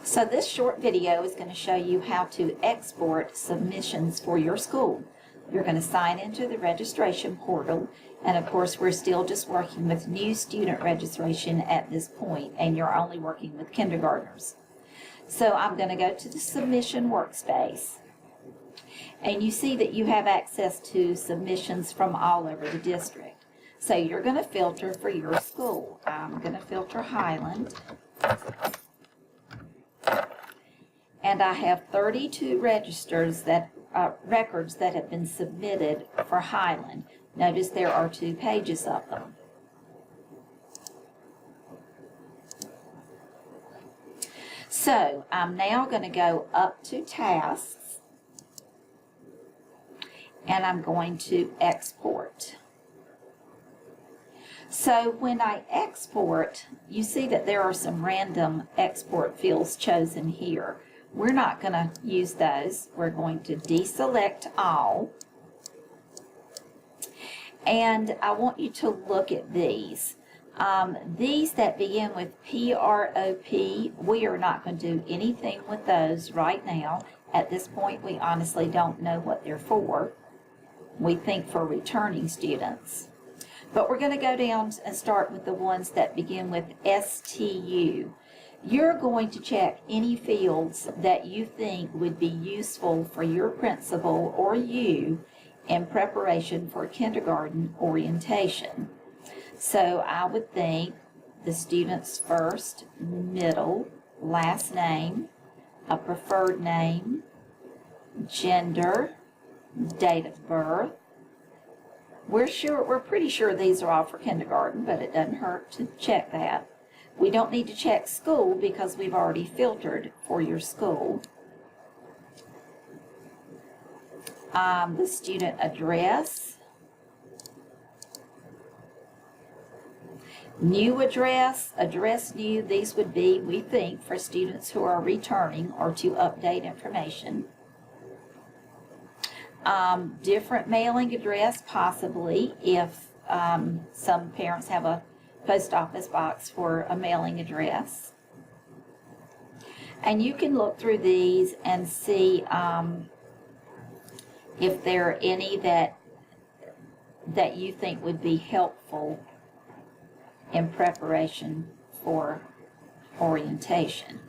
So this short video is going to show you how to export submissions for your school. You're going to sign into the registration portal, and of course we're still just working with new student registration at this point, and you're only working with kindergartners. So I'm going to go to the submission workspace, and you see that you have access to submissions from all over the district. So you're going to filter for your school. I'm going to filter Highland. And I have 32 records that have been submitted for Highland. Notice there are 2 pages of them. So I'm now going to go up to Tasks, and I'm going to export. So when I export, you see that there are some random export fields chosen here. We're not going to use those. We're going to deselect all. And I want you to look at these. These that begin with PROP, we are not going to do anything with those right now. At this point, we honestly don't know what they're for. We think for returning students. But we're going to go down and start with the ones that begin with STU. You're going to check any fields that you think would be useful for your principal or you in preparation for kindergarten orientation. So I would think the student's first, middle, last name, a preferred name, gender, date of birth. We're pretty sure these are all for kindergarten, but it doesn't hurt to check that. We don't need to check school because we've already filtered for your school. The student address, new address, address new. These would be, we think, for students who are returning or to update information. Different mailing address, possibly, if some parents have a post office box for a mailing address. And you can look through these and see if there are any that you think would be helpful in preparation for orientation.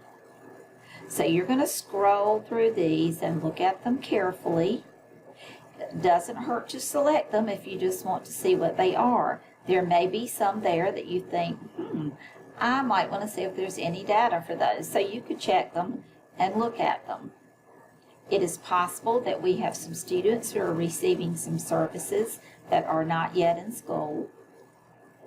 So you're going to scroll through these and look at them carefully. It doesn't hurt to select them if you just want to see what they are. There may be some there that you think, I might want to see if there's any data for those. So you could check them and look at them. It is possible that we have some students who are receiving some services that are not yet in school.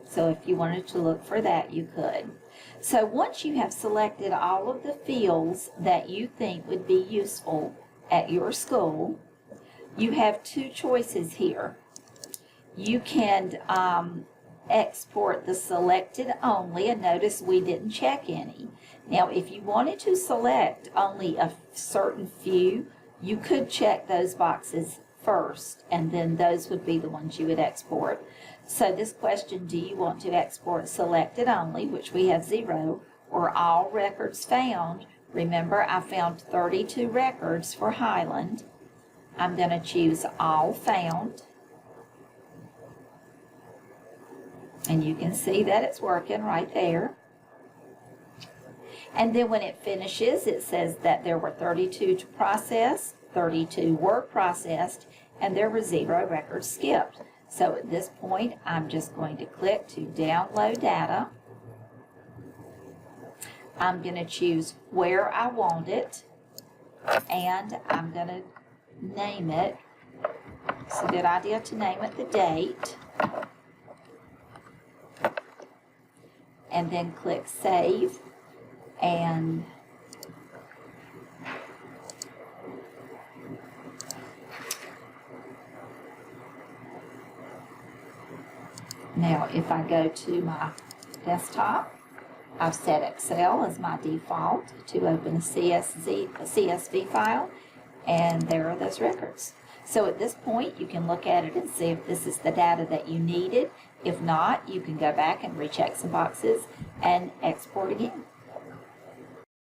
So if you wanted to look for that, you could. So once you have selected all of the fields that you think would be useful at your school, you have 2 choices here. You can export the selected only, and notice we didn't check any. Now, if you wanted to select only a certain few, you could check those boxes first, and then those would be the ones you would export. So this question, do you want to export selected only, which we have 0, or all records found? Remember, I found 32 records for Highland. I'm going to choose all found. And you can see that it's working right there. And then when it finishes, it says that there were 32 to process, 32 were processed, and there were 0 records skipped. So at this point, I'm just going to click to download data. I'm going to choose where I want it, and I'm going to name it. It's a good idea to name it the date. And then click Save, and now if I go to my desktop, I've set Excel as my default to open a CSV file, and there are those records. So at this point, you can look at it and see if this is the data that you needed. If not, you can go back and recheck some boxes and export again.